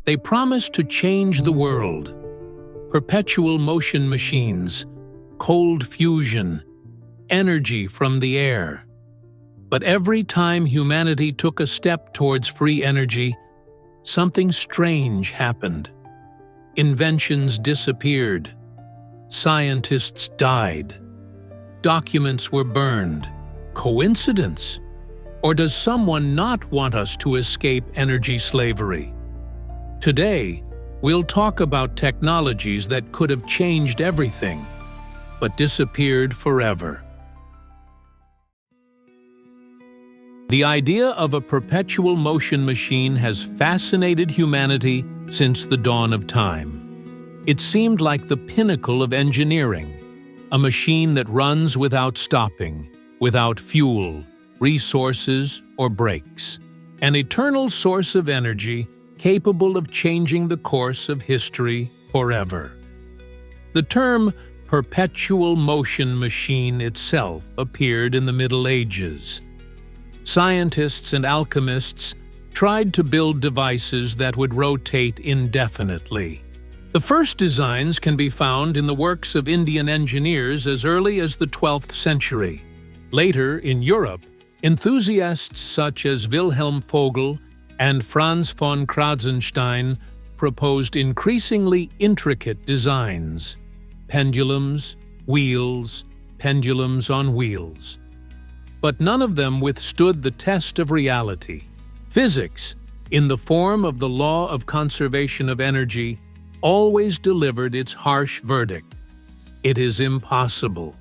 They promised to change the world. Perpetual motion machines, cold fusion, energy from the air. But every time humanity took a step towards free energy, something strange happened. Inventions disappeared. Scientists died. Documents were burned. Coincidence? Or does someone not want us to escape energy slavery? Today, we'll talk about technologies that could have changed everything, but disappeared forever. The idea of a perpetual motion machine has fascinated humanity since the dawn of time. It seemed like the pinnacle of engineering, a machine that runs without stopping, without fuel, resources, or brakes. An eternal source of energy capable of changing the course of history forever. The term perpetual motion machine itself appeared in the Middle Ages. Scientists and alchemists tried to build devices that would rotate indefinitely. The first designs can be found in the works of Indian engineers as early as the 12th century. Later, in Europe, enthusiasts such as Wilhelm Vogel and Franz von Krasenstein proposed increasingly intricate designs: pendulums, wheels, pendulums on wheels. But none of them withstood the test of reality. Physics, in the form of the law of conservation of energy, always delivered its harsh verdict: it is impossible.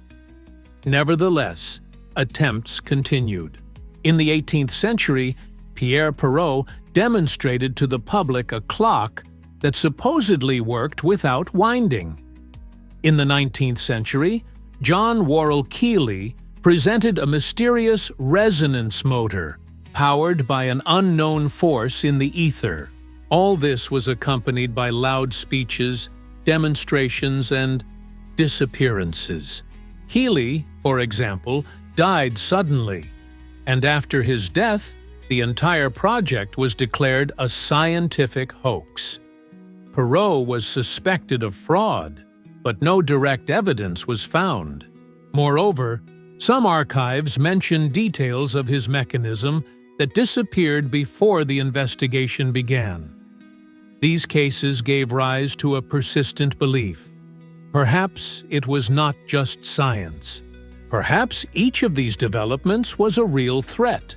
Nevertheless, attempts continued. In the 18th century, Pierre Perrot demonstrated to the public a clock that supposedly worked without winding. In the 19th century, John Worrell Keely presented a mysterious resonance motor powered by an unknown force in the ether. All this was accompanied by loud speeches, demonstrations, and disappearances. Keely, for example, died suddenly, and after his death, the entire project was declared a scientific hoax. Perrot was suspected of fraud, but no direct evidence was found. Moreover, some archives mention details of his mechanism that disappeared before the investigation began. These cases gave rise to a persistent belief. Perhaps it was not just science. Perhaps each of these developments was a real threat,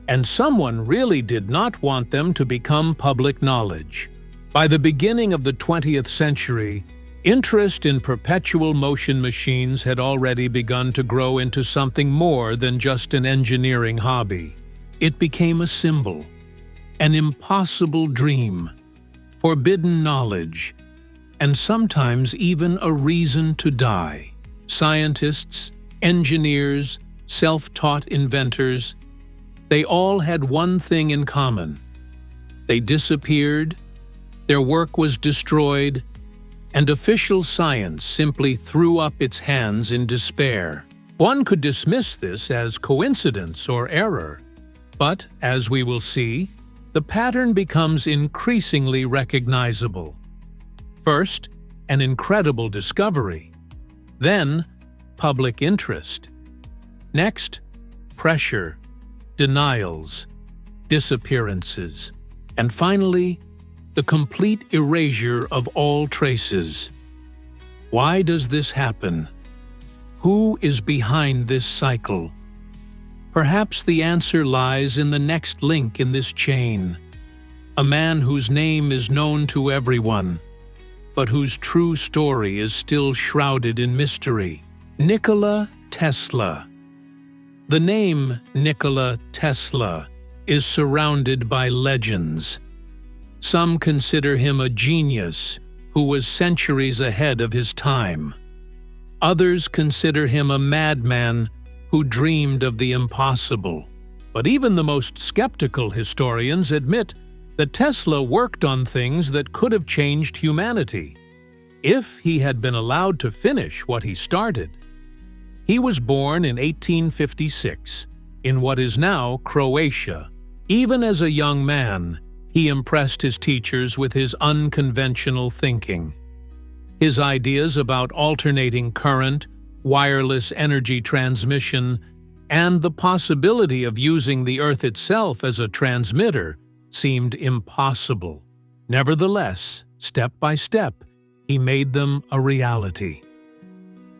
and someone really did not want them to become public knowledge. By the beginning of the 20th century, interest in perpetual motion machines had already begun to grow into something more than just an engineering hobby. It became a symbol, an impossible dream, forbidden knowledge, and sometimes even a reason to die. Scientists, engineers, self-taught inventors, they all had one thing in common. They disappeared, their work was destroyed, and official science simply threw up its hands in despair. One could dismiss this as coincidence or error, but, as we will see, the pattern becomes increasingly recognizable. First, an incredible discovery. Then, public interest. Next, pressure, denials, disappearances, and finally, the complete erasure of all traces. Why does this happen? Who is behind this cycle? Perhaps the answer lies in the next link in this chain. A man whose name is known to everyone, but whose true story is still shrouded in mystery. Nikola Tesla. The name Nikola Tesla is surrounded by legends. Some consider him a genius who was centuries ahead of his time. Others consider him a madman who dreamed of the impossible. But even the most skeptical historians admit that Tesla worked on things that could have changed humanity, if he had been allowed to finish what he started. He was born in 1856 in what is now Croatia. Even as a young man, He impressed his teachers with his unconventional thinking. His ideas about alternating current, wireless energy transmission, and the possibility of using the Earth itself as a transmitter seemed impossible. Nevertheless, step by step, he made them a reality.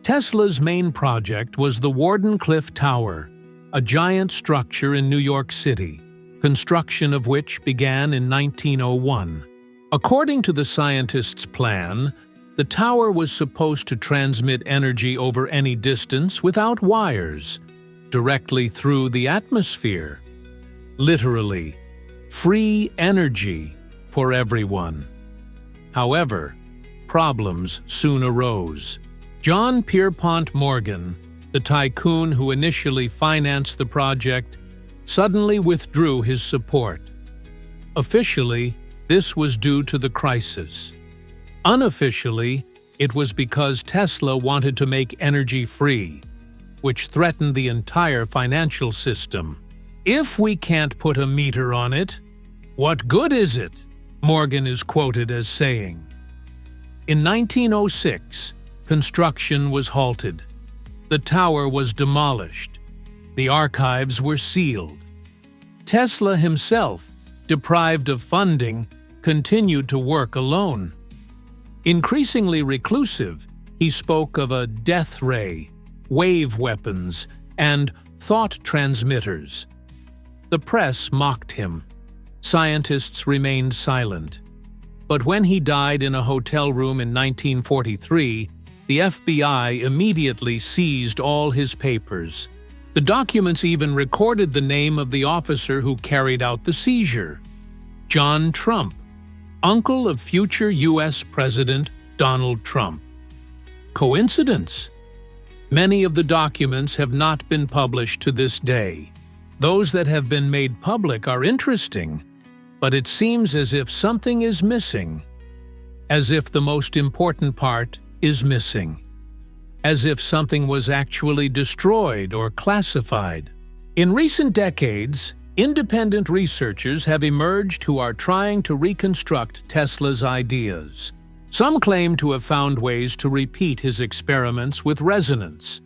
Tesla's main project was the Wardenclyffe Tower, a giant structure in New York City, construction of which began in 1901. According to the scientist's plan, the tower was supposed to transmit energy over any distance without wires, directly through the atmosphere. Literally, free energy for everyone. However, problems soon arose. John Pierpont Morgan, the tycoon who initially financed the project, suddenly withdrew his support. Officially, this was due to the crisis. Unofficially, it was because Tesla wanted to make energy free, which threatened the entire financial system. "If we can't put a meter on it, what good is it?" Morgan is quoted as saying. In 1906, construction was halted. The tower was demolished. The archives were sealed. Tesla himself, deprived of funding, continued to work alone. Increasingly reclusive, he spoke of a death ray, wave weapons, and thought transmitters. The press mocked him. Scientists remained silent. But when he died in a hotel room in 1943, the FBI immediately seized all his papers. The documents even recorded the name of the officer who carried out the seizure: John Trump, uncle of future U.S. President Donald Trump. Coincidence? Many of the documents have not been published to this day. Those that have been made public are interesting, but it seems as if something is missing. As if the most important part is missing. As if something was actually destroyed or classified. In recent decades, independent researchers have emerged who are trying to reconstruct Tesla's ideas. Some claim to have found ways to repeat his experiments with resonance,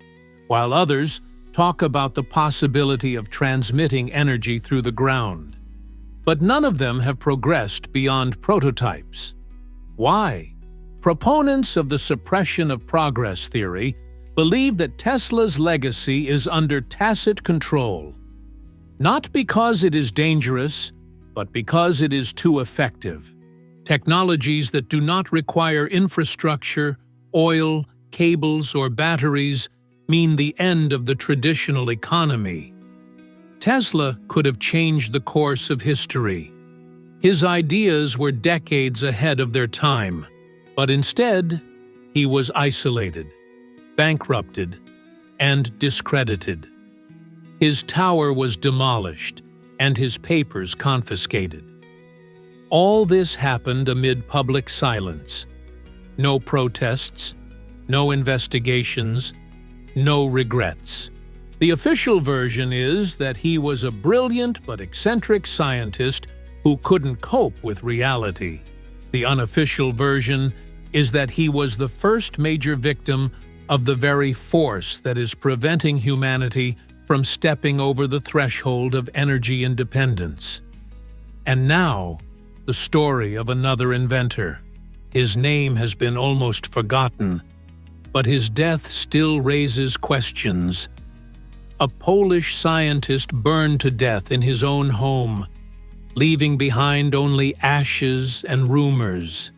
while others talk about the possibility of transmitting energy through the ground. But none of them have progressed beyond prototypes. Why? Proponents of the suppression of progress theory believe that Tesla's legacy is under tacit control. Not because it is dangerous, but because it is too effective. Technologies that do not require infrastructure, oil, cables, or batteries mean the end of the traditional economy. Tesla could have changed the course of history. His ideas were decades ahead of their time, but instead, he was isolated, bankrupted, and discredited. His tower was demolished, and his papers confiscated. All this happened amid public silence. No protests, no investigations, no regrets. The official version is that he was a brilliant but eccentric scientist who couldn't cope with reality. The unofficial version is that he was the first major victim of the very force that is preventing humanity from stepping over the threshold of energy independence. And now, the story of another inventor. His name has been almost forgotten, but his death still raises questions. A Polish scientist burned to death in his own home, leaving behind only ashes and rumors.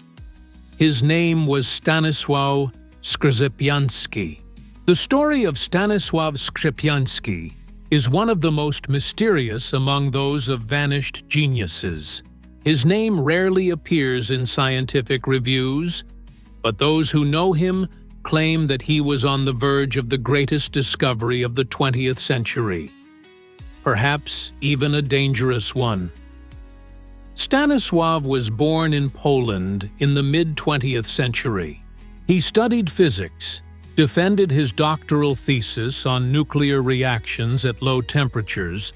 His name was Stanisław Skrzepaniak. The story of Stanisław Skrzepaniak is one of the most mysterious among those of vanished geniuses. His name rarely appears in scientific reviews, but those who know him claim that he was on the verge of the greatest discovery of the 20th century, perhaps even a dangerous one. Stanisław was born in Poland in the mid-20th century. He studied physics, defended his doctoral thesis on nuclear reactions at low temperatures,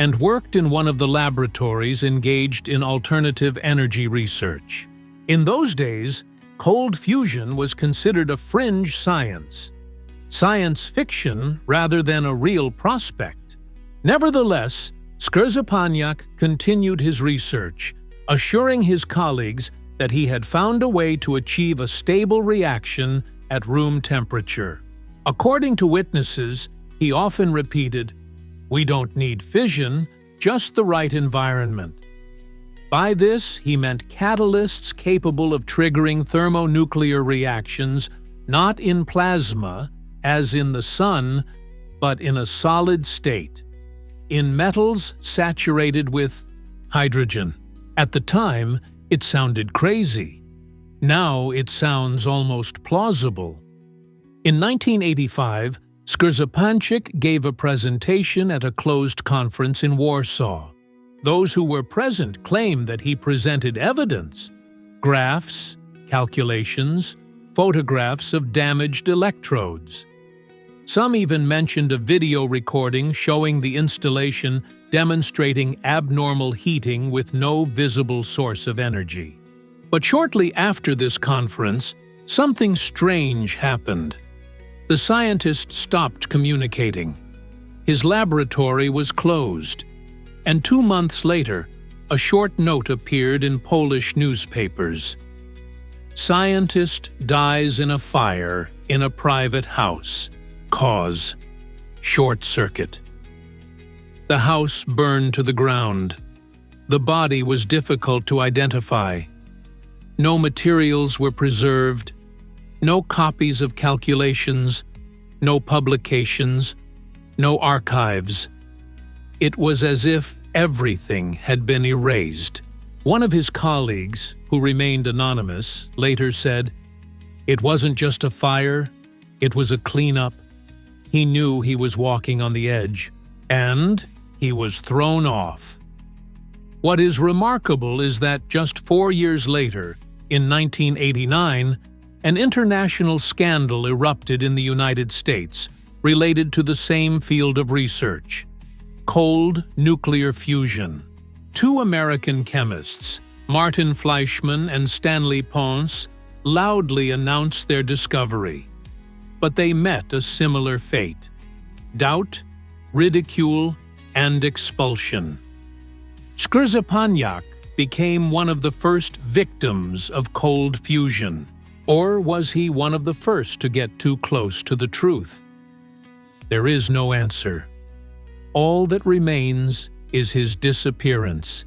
and worked in one of the laboratories engaged in alternative energy research. In those days, cold fusion was considered a fringe science, science fiction rather than a real prospect. Nevertheless, Skrzepaniak continued his research, assuring his colleagues that he had found a way to achieve a stable reaction at room temperature. According to witnesses, he often repeated, "We don't need fission, just the right environment." By this, he meant catalysts capable of triggering thermonuclear reactions not in plasma, as in the sun, but in a solid state, in metals saturated with hydrogen. At the time, it sounded crazy. Now it sounds almost plausible. In 1985, Skrzepaniak gave a presentation at a closed conference in Warsaw. Those who were present claimed that he presented evidence, graphs, calculations, photographs of damaged electrodes. Some even mentioned a video recording showing the installation demonstrating abnormal heating with no visible source of energy. But shortly after this conference, something strange happened. The scientist stopped communicating. His laboratory was closed, and 2 months later, a short note appeared in Polish newspapers. "Scientist dies in a fire in a private house. Cause: short circuit." The house burned to the ground. The body was difficult to identify. No materials were preserved, no copies of calculations, no publications, no archives. It was as if everything had been erased. One of his colleagues, who remained anonymous, later said, "It wasn't just a fire, it was a cleanup. He knew he was walking on the edge, and he was thrown off." What is remarkable is that just 4 years later, in 1989, an international scandal erupted in the United States related to the same field of research: cold nuclear fusion. 2 American chemists, Martin Fleischmann and Stanisław Pons, loudly announced their discovery. But they met a similar fate: doubt, ridicule, and expulsion. Skrzepaniak became one of the first victims of cold fusion. Or was he one of the first to get too close to the truth? There is no answer. All that remains is his disappearance,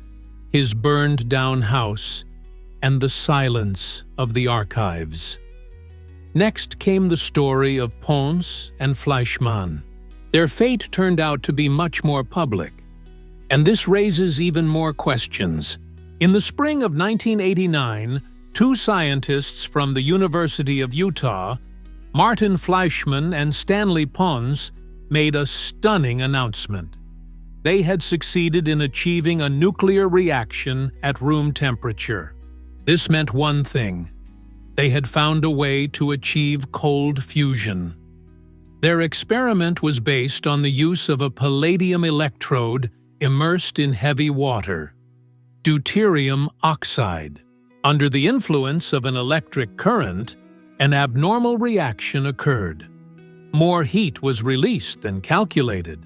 his burned-down house, and the silence of the archives. Next came the story of Pons and Fleischmann. Their fate turned out to be much more public, and this raises even more questions. In the spring of 1989, 2 scientists from the University of Utah, Martin Fleischmann and Stanisław Pons, made a stunning announcement. They had succeeded in achieving a nuclear reaction at room temperature. This meant one thing: they had found a way to achieve cold fusion. Their experiment was based on the use of a palladium electrode immersed in heavy water, deuterium oxide. Under the influence of an electric current, an abnormal reaction occurred. More heat was released than calculated.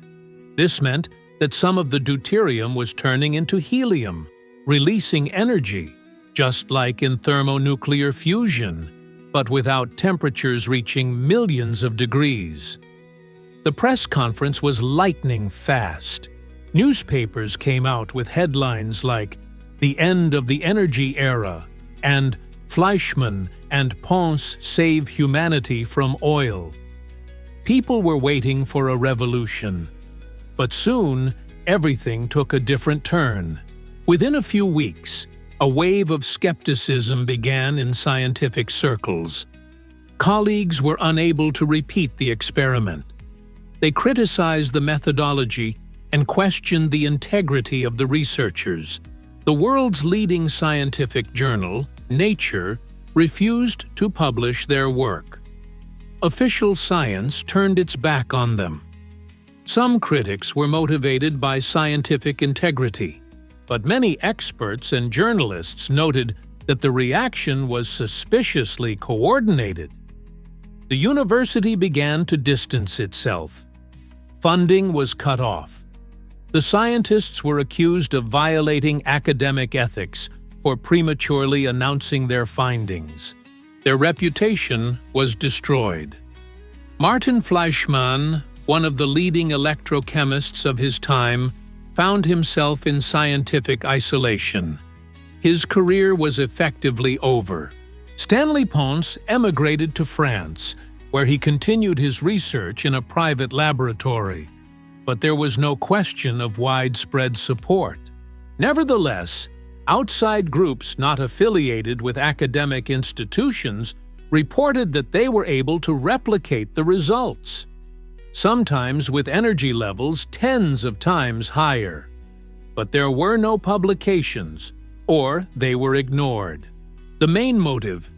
This meant that some of the deuterium was turning into helium, releasing energy, just like in thermonuclear fusion, but without temperatures reaching millions of degrees. The press conference was lightning fast. Newspapers came out with headlines like "The End of the Energy Era" and "Fleischmann and Pons Save Humanity from Oil." People were waiting for a revolution. But soon, everything took a different turn. Within a few weeks, a wave of skepticism began in scientific circles. Colleagues were unable to repeat the experiment. They criticized the methodology and questioned the integrity of the researchers. The world's leading scientific journal, Nature, refused to publish their work. Official science turned its back on them. Some critics were motivated by scientific integrity, but many experts and journalists noted that the reaction was suspiciously coordinated. The university began to distance itself. Funding was cut off. The scientists were accused of violating academic ethics for prematurely announcing their findings. Their reputation was destroyed. Martin Fleischmann, one of the leading electrochemists of his time, found himself in scientific isolation. His career was effectively over. Stanisław Pons emigrated to France, where he continued his research in a private laboratory. But there was no question of widespread support. Nevertheless, outside groups not affiliated with academic institutions reported that they were able to replicate the results, sometimes with energy levels tens of times higher. But there were no publications, or they were ignored. The main motive: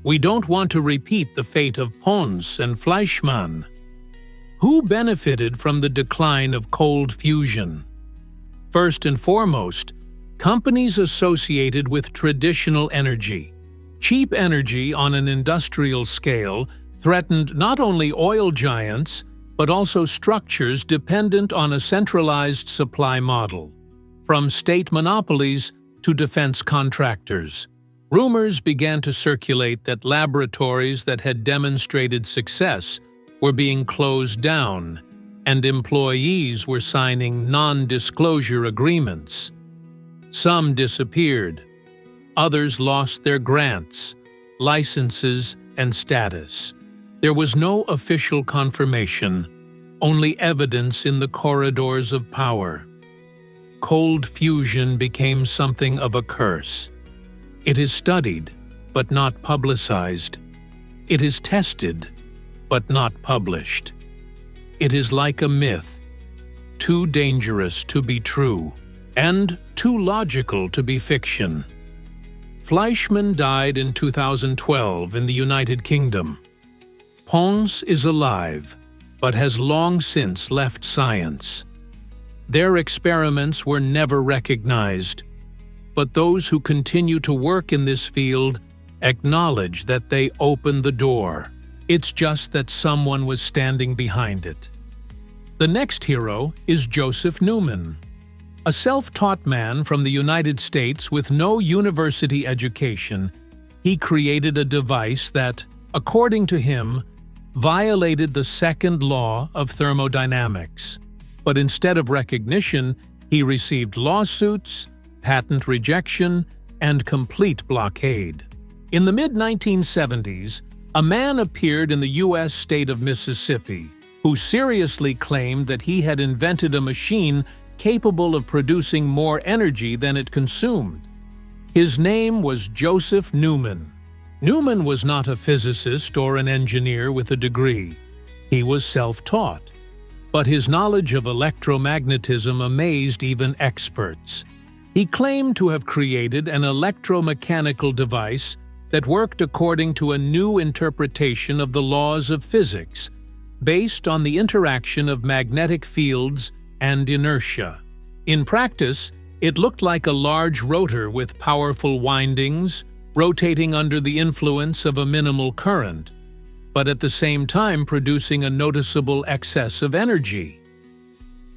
we don't want to repeat the fate of Pons and Fleischmann. Who benefited from the decline of cold fusion? First and foremost, companies associated with traditional energy. Cheap energy on an industrial scale threatened not only oil giants, but also structures dependent on a centralized supply model, from state monopolies to defense contractors. Rumors began to circulate that laboratories that had demonstrated success were being closed down, and employees were signing non-disclosure agreements. Some disappeared. Others lost their grants, licenses, and status. There was no official confirmation, only evidence in the corridors of power. Cold fusion became something of a curse. It is studied, but not publicized. It is tested, but not published. It is like a myth, too dangerous to be true, and too logical to be fiction. Fleischmann died in 2012 in the United Kingdom. Pons is alive, but has long since left science. Their experiments were never recognized, but those who continue to work in this field acknowledge that they opened the door. It's just that someone was standing behind it. The next hero is Joseph Newman. A self-taught man from the United States with no university education, he created a device that, according to him, violated the second law of thermodynamics. But instead of recognition, he received lawsuits, patent rejection, and complete blockade. In the mid-1970s, a man appeared in the U.S. state of Mississippi who seriously claimed that he had invented a machine capable of producing more energy than it consumed. His name was Joseph Newman. Newman was not a physicist or an engineer with a degree. He was self-taught. But his knowledge of electromagnetism amazed even experts. He claimed to have created an electromechanical device that worked according to a new interpretation of the laws of physics, based on the interaction of magnetic fields and inertia. In practice, it looked like a large rotor with powerful windings, rotating under the influence of a minimal current, but at the same time producing a noticeable excess of energy.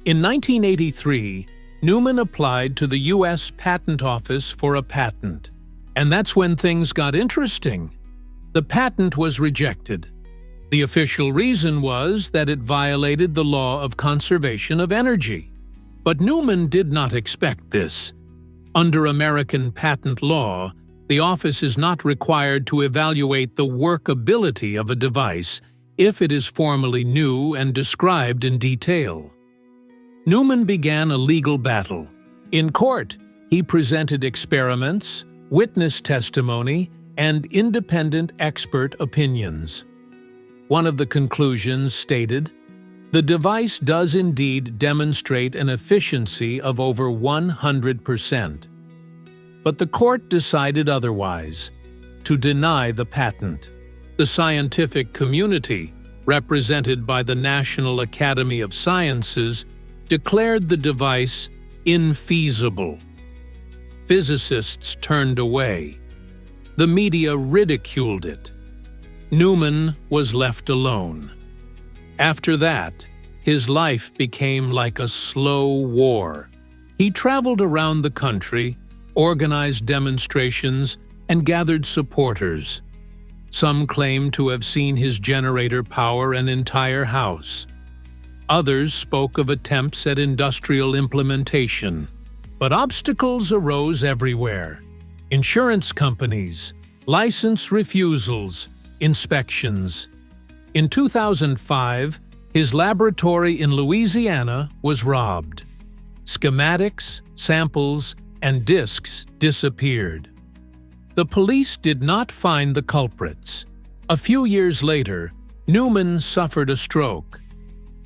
In 1983, Newman applied to the U.S. Patent Office for a patent. And that's when things got interesting. The patent was rejected. The official reason was that it violated the law of conservation of energy. But Newman did not expect this. Under American patent law, the office is not required to evaluate the workability of a device if it is formally new and described in detail. Newman began a legal battle. In court, he presented experiments, witness testimony, and independent expert opinions. One of the conclusions stated, "The device does indeed demonstrate an efficiency of over 100%. But the court decided otherwise, to deny the patent. The scientific community, represented by the National Academy of Sciences, declared the device infeasible. Physicists turned away. The media ridiculed it. Newman was left alone. After that, his life became like a slow war. He traveled around the country, organized demonstrations, and gathered supporters. Some claimed to have seen his generator power an entire house. Others spoke of attempts at industrial implementation. But obstacles arose everywhere. Insurance companies, license refusals, inspections. In 2005, his laboratory in Louisiana was robbed. Schematics, samples, and disks disappeared. The police did not find the culprits. A few years later, Newman suffered a stroke.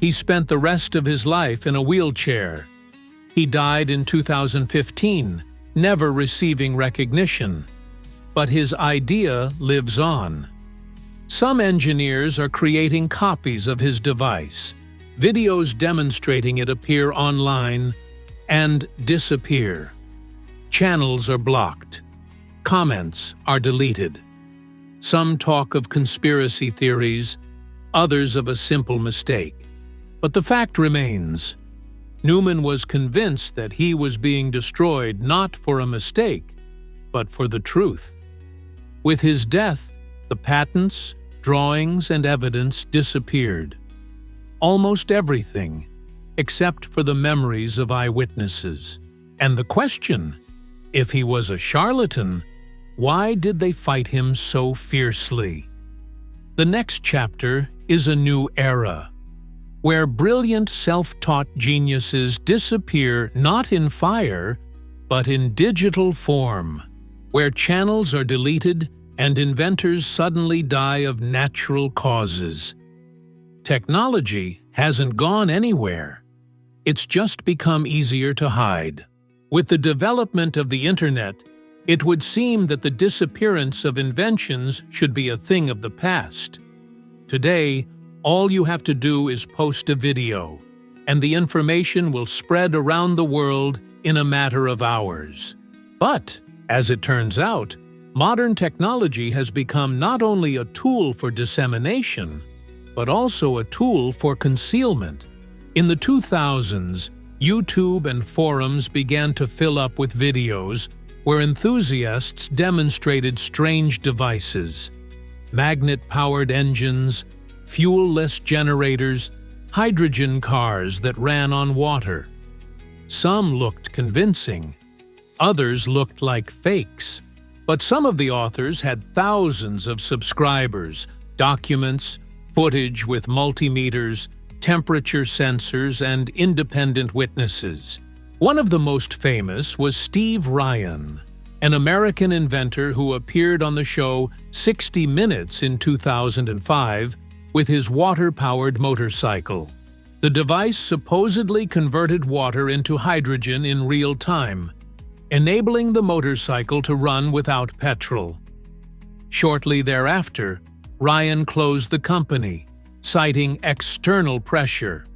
He spent the rest of his life in a wheelchair. He died in 2015, never receiving recognition. But his idea lives on. Some engineers are creating copies of his device. Videos demonstrating it appear online and disappear. Channels are blocked. Comments are deleted. Some talk of conspiracy theories, others of a simple mistake. But the fact remains. Newman was convinced that he was being destroyed not for a mistake, but for the truth. With his death, the patents, drawings, and evidence disappeared. Almost everything, except for the memories of eyewitnesses. And the question, if he was a charlatan, why did they fight him so fiercely? The next chapter is a new era, where brilliant self-taught geniuses disappear not in fire, but in digital form, where channels are deleted and inventors suddenly die of natural causes. Technology hasn't gone anywhere. It's just become easier to hide. With the development of the internet, it would seem that the disappearance of inventions should be a thing of the past. Today, all you have to do is post a video, and the information will spread around the world in a matter of hours. But, as it turns out, modern technology has become not only a tool for dissemination, but also a tool for concealment. In the 2000s, YouTube and forums began to fill up with videos where enthusiasts demonstrated strange devices: magnet-powered engines, fuel-less generators, hydrogen cars that ran on water. Some looked convincing, others looked like fakes. But some of the authors had thousands of subscribers, documents, footage with multimeters, temperature sensors, and independent witnesses. One of the most famous was Steve Ryan, an American inventor who appeared on the show 60 Minutes in 2005 with his water-powered motorcycle. The device supposedly converted water into hydrogen in real time, enabling the motorcycle to run without petrol. Shortly thereafter, Ryan closed the company, citing external pressure.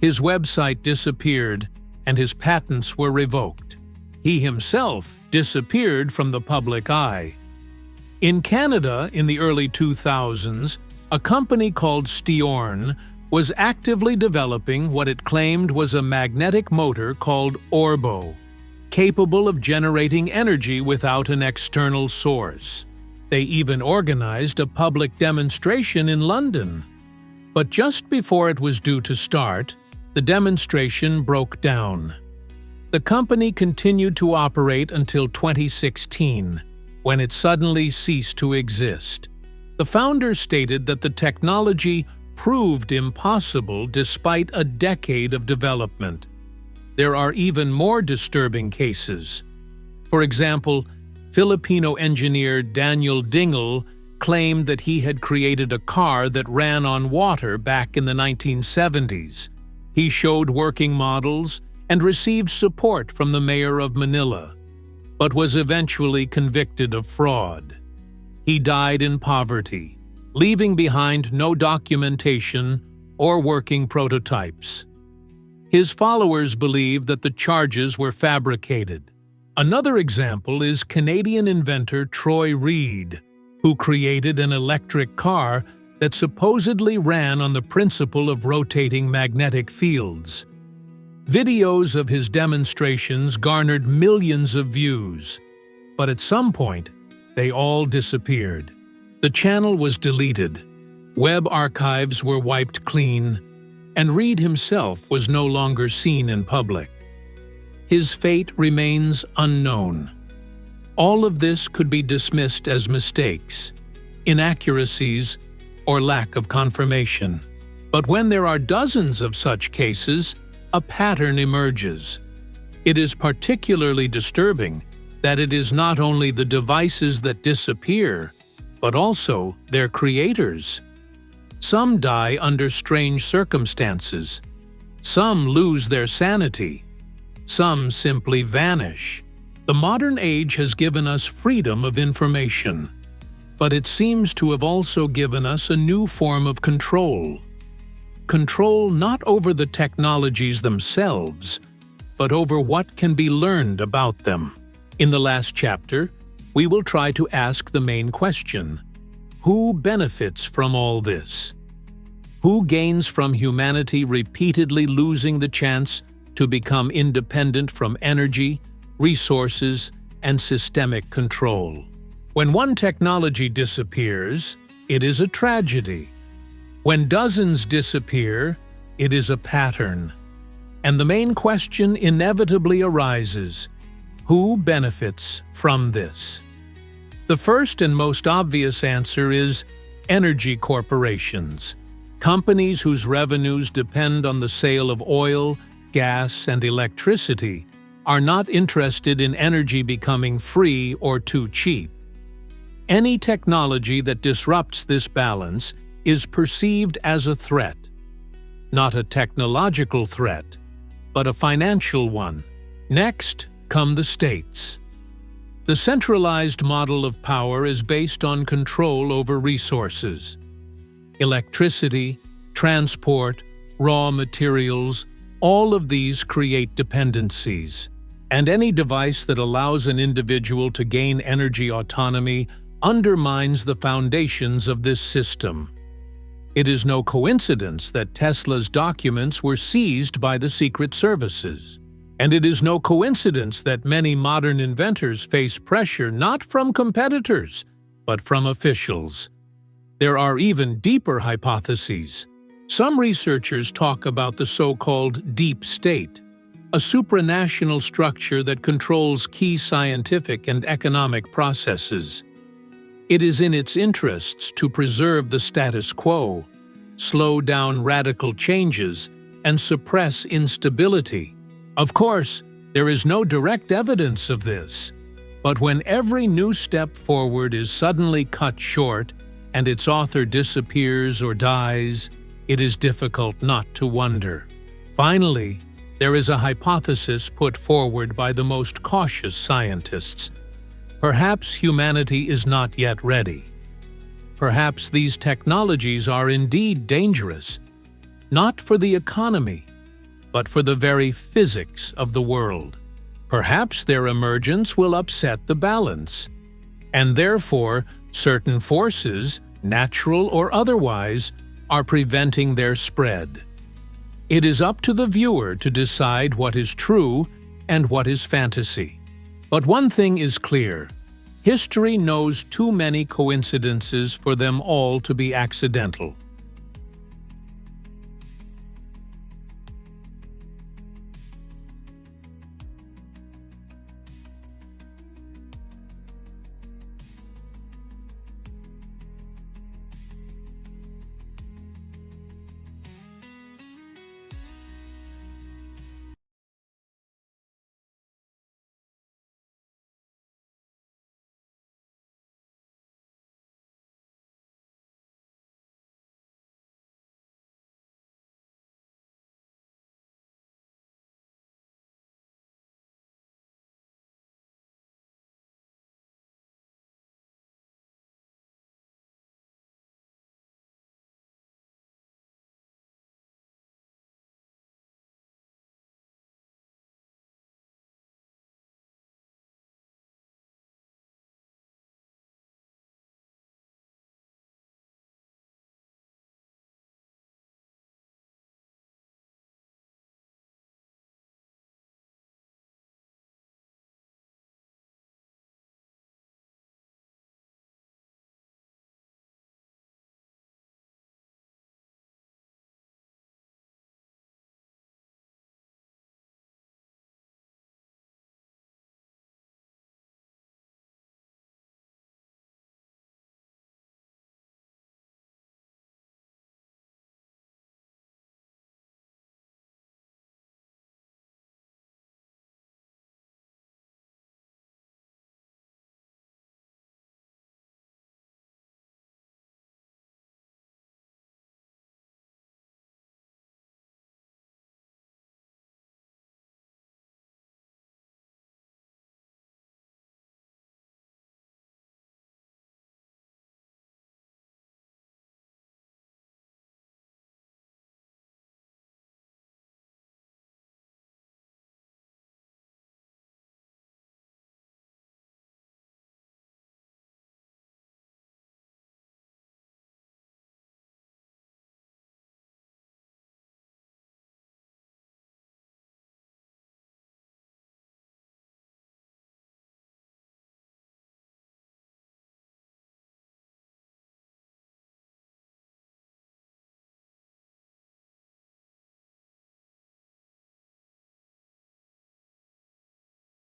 His website disappeared, and his patents were revoked. He himself disappeared from the public eye. In Canada, in the early 2000s, a company called Stiorn was actively developing what it claimed was a magnetic motor called Orbo, capable of generating energy without an external source. They even organized a public demonstration in London. But just before it was due to start, the demonstration broke down. The company continued to operate until 2016, when it suddenly ceased to exist. The founder stated that the technology proved impossible despite a decade of development. There are even more disturbing cases. For example, Filipino engineer Daniel Dingle claimed that he had created a car that ran on water back in the 1970s. He showed working models and received support from the mayor of Manila, but was eventually convicted of fraud. He died in poverty, leaving behind no documentation or working prototypes. His followers believed that the charges were fabricated. Another example is Canadian inventor Troy Reed, who created an electric car that supposedly ran on the principle of rotating magnetic fields. Videos of his demonstrations garnered millions of views, but at some point, they all disappeared. The channel was deleted, web archives were wiped clean, and Reed himself was no longer seen in public. His fate remains unknown. All of this could be dismissed as mistakes, inaccuracies, or lack of confirmation. But when there are dozens of such cases, a pattern emerges. It is particularly disturbing that it is not only the devices that disappear, but also their creators. Some die under strange circumstances. Some lose their sanity. Some simply vanish. The modern age has given us freedom of information, but it seems to have also given us a new form of control. Control not over the technologies themselves, but over what can be learned about them. In the last chapter, we will try to ask the main question: who benefits from all this? Who gains from humanity repeatedly losing the chance to become independent from energy, resources, and systemic control? When one technology disappears, it is a tragedy. When dozens disappear, it is a pattern. And the main question inevitably arises: who benefits from this? The first and most obvious answer is energy corporations, companies whose revenues depend on the sale of oil, gas, and electricity are not interested in energy becoming free or too cheap. Any technology that disrupts this balance is perceived as a threat. Not a technological threat, but a financial one. Next come the states. The centralized model of power is based on control over resources. Electricity, transport, raw materials, all of these create dependencies. And any device that allows an individual to gain energy autonomy undermines the foundations of this system. It is no coincidence that Tesla's documents were seized by the secret services. And it is no coincidence that many modern inventors face pressure not from competitors, but from officials. There are even deeper hypotheses. Some researchers talk about the so-called deep state, a supranational structure that controls key scientific and economic processes. It is in its interests to preserve the status quo, slow down radical changes, and suppress instability. Of course, there is no direct evidence of this, but when every new step forward is suddenly cut short and its author disappears or dies, it is difficult not to wonder. Finally, there is a hypothesis put forward by the most cautious scientists. Perhaps humanity is not yet ready. Perhaps these technologies are indeed dangerous, not for the economy, but for the very physics of the world. Perhaps their emergence will upset the balance, and therefore certain forces, natural or otherwise, are preventing their spread. It is up to the viewer to decide what is true and what is fantasy. But one thing is clear: history knows too many coincidences for them all to be accidental.